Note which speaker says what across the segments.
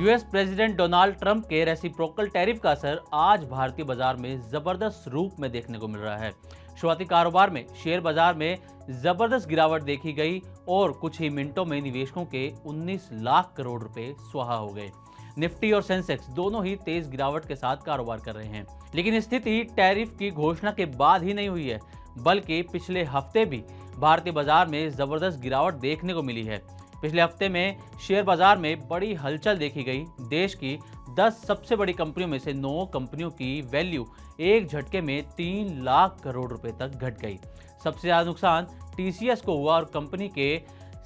Speaker 1: US president Donald Trump के reciprocal tariff का असर आज भारतीय बाजार में जबरदस्त रूप में देखने को मिल रहा है। शुरुआती कारोबार में शेयर बाजार में जबरदस्त गिरावट देखी गई और कुछ ही मिनटों में निवेशकों के 19 लाख करोड़ रुपए स्वाहा हो गए। निफ्टी और सेंसेक्स दोनों ही तेज गिरावट के साथ कारोबार कर रहे हैं, लेकिन स्थिति टैरिफ की घोषणा के बाद ही नहीं हुई है, बल्कि पिछले हफ्ते भी भारतीय बाजार में जबरदस्त गिरावट देखने को मिली है। पिछले हफ्ते में शेयर बाजार में बड़ी हलचल देखी गई। देश की 10 सबसे बड़ी कंपनियों में से 9 कंपनियों की वैल्यू एक झटके में 3 लाख करोड़ रुपए तक घट गई। सबसे ज्यादा नुकसान टीसीएस को हुआ और कंपनी के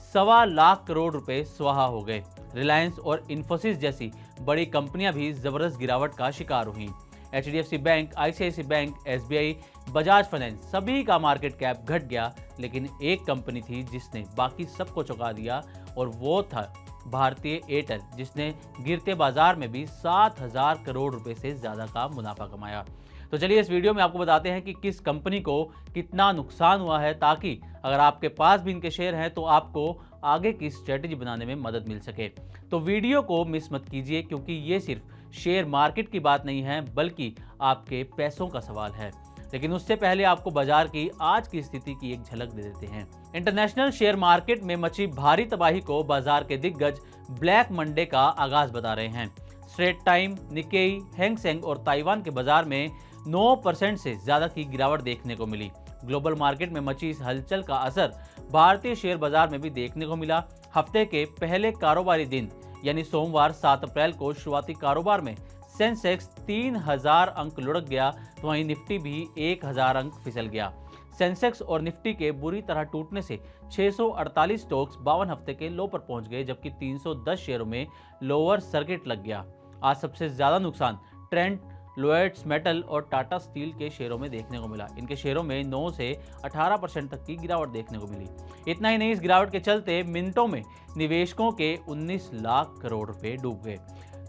Speaker 1: 1.25 लाख करोड़ रुपए स्वाहा हो गए। रिलायंस और इन्फोसिस जैसी बड़ी कंपनियां भी जबरदस्त गिरावट का शिकार हुई। HDFC bank, ICICI bank, SBI, Bajaj finance सभी का मार्केट कैप घट गया, लेकिन एक कंपनी थी जिसने बाकी सबको चौंका दिया और वो था भारतीय एयरटेल, जिसने गिरते बाजार में भी 7,000 करोड़ रुपए से ज्यादा का मुनाफा कमाया। तो चलिए इस वीडियो में आपको बताते हैं कि किस कंपनी को कितना नुकसान हुआ है, ताकि अगर आपके पास भी इनके शेयर हैं तो आपको आगे की स्ट्रेटेजी बनाने में मदद मिल सके। तो वीडियो को मिस मत कीजिए, क्योंकि ये सिर्फ शेयर मार्केट की बात नहीं है, बल्कि आपके पैसों का सवाल है। लेकिन उससे पहले आपको बाजार की आज की स्थिति की एक झलक दे देते हैं। इंटरनेशनल शेयर मार्केट में मची भारी तबाही को बाजार के दिग्गज ब्लैक मंडे का आगाज बता रहे हैं। Straight time, Nikkei, Hang Seng और ताइवान के बाजार में 9% से ज्यादा की गिरावट देखने को मिली। ग्लोबल मार्केट में मची इस हलचल का असर भारतीय शेयर बाजार में भी देखने को मिला। हफ्ते के पहले कारोबारी दिन यानी सोमवार 7 अप्रैल को शुरुआती कारोबार में सेंसेक्स 3000 अंक लुढ़क गया, तो वहीं निफ्टी भी 1000 अंक फिसल गया। सेंसेक्स और निफ्टी के बुरी तरह टूटने से 648 स्टॉक्स 52 हफ्ते के लो पर पहुंच गए, जबकि 310 शेयरों में लोअर सर्किट लग गया। आज सबसे ज्यादा नुकसान ट्रेंट, लोएट्स मेटल और टाटा स्टील के शेयरों में देखने को मिला। इनके शेयरों में 9 से 18% तक की गिरावट देखने को मिली। इतना ही नहीं, इस गिरावट के चलते मिनटों में निवेशकों के 19 लाख करोड़ रुपए डूब गए।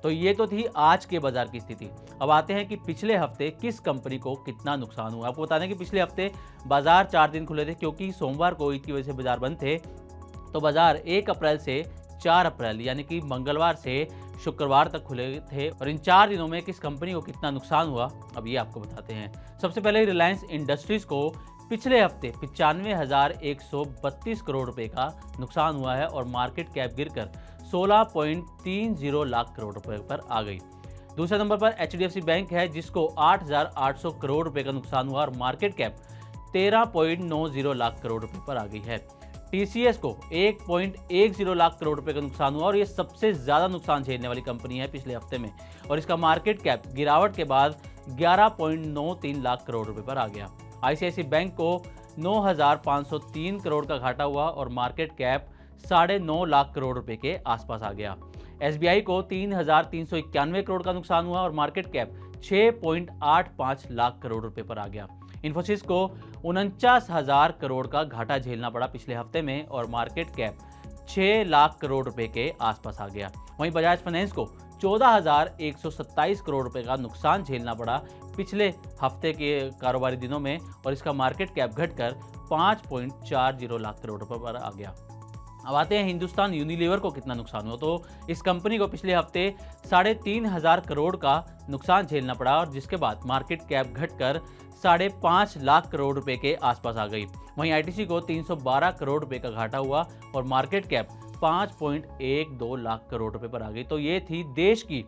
Speaker 1: तो ये तो थी आज के बाजार की स्थिति। अब आते हैं कि पिछले हफ्ते किस कंपनी को कितना नुकसान हुआ। आपको बता दें कि पिछले हफ्ते बाजार 4 दिन खुले थे, क्योंकि सोमवार को ईद की वजह से बाजार बंद थे। तो बाजार 1 अप्रैल से 4 अप्रैल यानी कि मंगलवार से शुक्रवार तक खुले थे। और इन 4 दिनों में किस कंपनी को कितना नुकसान हुआ, अब ये आपको बताते हैं। सबसे पहले रिलायंस इंडस्ट्रीज को पिछले हफ्ते 95,132 करोड़ रुपए का नुकसान हुआ है और मार्केट कैप गिरकर 16.30 लाख करोड़ रुपए पर आ गई। दूसरे नंबर पर एचडीएफसी बैंक है, जिसको 8,800 करोड़ रुपए का नुकसान हुआ और मार्केट कैप 13.90 लाख करोड़ रुपए पर आ गई है। टीसीएस को 1.10 लाख करोड़ रुपए का नुकसान हुआ और ये सबसे ज्यादा नुकसान झेलने वाली कंपनी है पिछले हफ्ते में, और इसका मार्केट कैप गिरावट के बाद 11.93 लाख करोड़ रुपए पर आ गया। आईसीआईसीआई बैंक को 9,503 करोड़ का घाटा हुआ और मार्केट कैप 9.5 लाख करोड़ रुपए के आसपास आ गया। एसबीआई को 3,391 करोड़ का नुकसान हुआ और मार्केट कैप 6.85 लाख करोड़ रुपए पर आ गया। इन्फोसिस को 49,000 करोड़ का घाटा झेलना पड़ा पिछले हफ्ते में और मार्केट कैप 6 लाख करोड़ रुपए के आसपास आ गया। वहीं बजाज फाइनेंस को 14,127 करोड़ रुपए का नुकसान झेलना पड़ा पिछले हफ्ते के कारोबारी दिनों में, और इसका मार्केट कैप घटकर 5.40 लाख करोड़ रुपए पर आ गया। अब आते हैं हिंदुस्तान यूनिलीवर को कितना नुकसान हुआ। तो इस कंपनी को पिछले हफ्ते 3,500 करोड़ का नुकसान झेलना पड़ा, और जिसके बाद मार्केट कैप घटकर 5.5 लाख करोड़ रुपए के आसपास आ गई। वहीं आईटीसी को 312 करोड़ रुपए का घाटा हुआ और मार्केट कैप 5.12 लाख करोड़ रुपए पर आ गई। तो ये थी देश की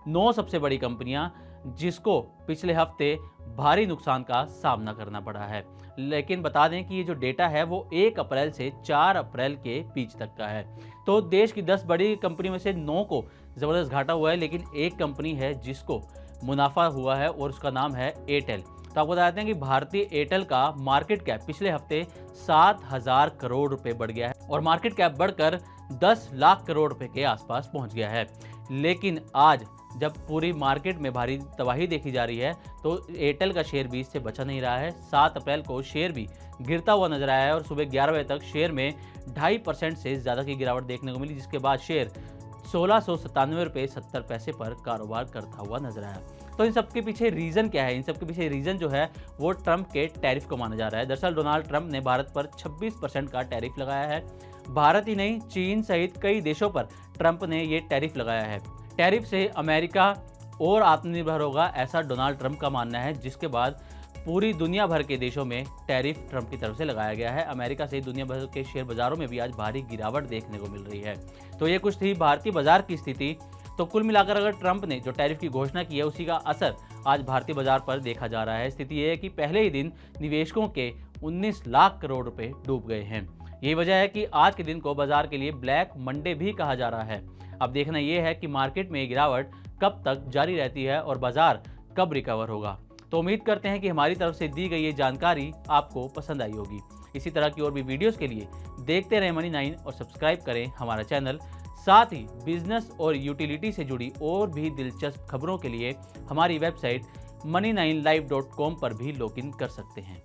Speaker 1: 9 सबसे बड़ी कंपनियां जिसको पिछले हफ्ते भारी नुकसान का सामना करना पड़ा है। लेकिन बता दें कि ये जो डेटा है वो 1 अप्रैल से 4 अप्रैल के बीच तक का है। तो देश की 10 बड़ी कंपनियों में से 9 को जबरदस्त घाटा हुआ है, लेकिन एक कंपनी है जिसको मुनाफा हुआ है और उसका नाम है एयरटेल। तो आपको बताते हैं कि भारतीय एयरटेल का मार्केट कैप पिछले हफ्ते 7,000 करोड़ रुपए बढ़ गया है और मार्केट कैप बढ़कर 10 लाख करोड़ रुपए के आसपास पहुंच गया है। लेकिन आज जब पूरी मार्केट में भारी तबाही देखी जा रही है, तो एयरटेल का शेयर भी इससे बचा नहीं रहा है। 7 अप्रैल को शेयर भी गिरता हुआ नजर आया है और सुबह 11 बजे तक शेयर में 2.5% से ज़्यादा की गिरावट देखने को मिली, जिसके बाद शेयर 1697 रुपये 70 पैसे पर कारोबार करता हुआ नजर आया। तो इन सबके पीछे रीज़न क्या है? इन सबके पीछे रीज़न जो है वो ट्रंप के टैरिफ को माना जा रहा है। दरअसल डोनाल्ड ट्रंप ने भारत पर 26% का टैरिफ लगाया है। भारत ही नहीं, चीन सहित कई देशों पर ट्रंप ने ये टैरिफ लगाया है। टैरिफ से अमेरिका और आत्मनिर्भर होगा, ऐसा डोनाल्ड ट्रंप का मानना है, जिसके बाद पूरी दुनिया भर के देशों में टैरिफ ट्रंप की तरफ से लगाया गया है। अमेरिका से दुनिया भर के शेयर बाजारों में भी आज भारी गिरावट देखने को मिल रही है। तो ये कुछ थी भारतीय बाजार की स्थिति। तो कुल मिलाकर अगर ट्रंप ने जो टैरिफ की घोषणा की है उसी का असर आज भारतीय बाजार पर देखा जा रहा है। स्थिति ये है कि पहले ही दिन निवेशकों के 19 लाख करोड़ रुपए डूब गए हैं। यही वजह है कि आज के दिन को बाजार के लिए ब्लैक मंडे भी कहा जा रहा है। अब देखना यह है कि मार्केट में ये गिरावट कब तक जारी रहती है और बाजार कब रिकवर होगा। तो उम्मीद करते हैं कि हमारी तरफ से दी गई ये जानकारी आपको पसंद आई होगी। इसी तरह की और भी वीडियोस के लिए देखते रहें मनी9 और सब्सक्राइब करें हमारा चैनल। साथ ही बिजनेस और यूटिलिटी से जुड़ी और भी दिलचस्प खबरों के लिए हमारी वेबसाइट money9live.com पर भी लॉगिन कर सकते हैं।